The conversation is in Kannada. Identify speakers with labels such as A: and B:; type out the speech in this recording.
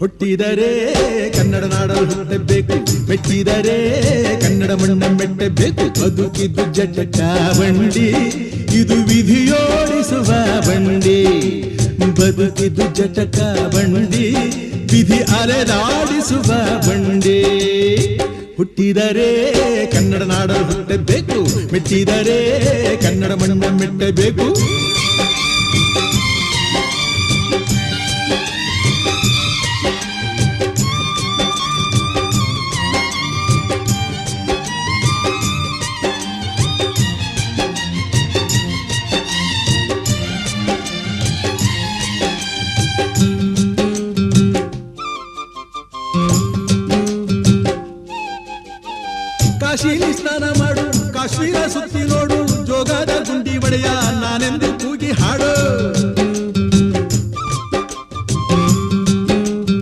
A: ಹುಟ್ಟಿದರೆ ಕನ್ನಡ ನಾಡಲು ಹುಟ್ಟಬೇಕು, ಮೆಟ್ಟಿದರೆ ಕನ್ನಡ ಮಣ್ಣ ಮೆಟ್ಟಬೇಕು. ಬದುಕಿದ್ದು ಜಟಕ ಬಂಡಿ, ಇದು ವಿಧಿಯೋಡಿಸುವ ಬಂಡಿ. ಬದುಕಿದ್ದು ಜಟಕ ಬಂಡಿ, ವಿಧಿ ಅಲೆದಾಡಿಸುವ ಬಂಡಿ. ಹುಟ್ಟಿದರೆ ಕನ್ನಡ ನಾಡಲು ಹುಟ್ಟಬೇಕು, ಮೆಟ್ಟಿದರೆ ಕನ್ನಡ ಮಣ್ಣ ಮೆಟ್ಟಬೇಕು.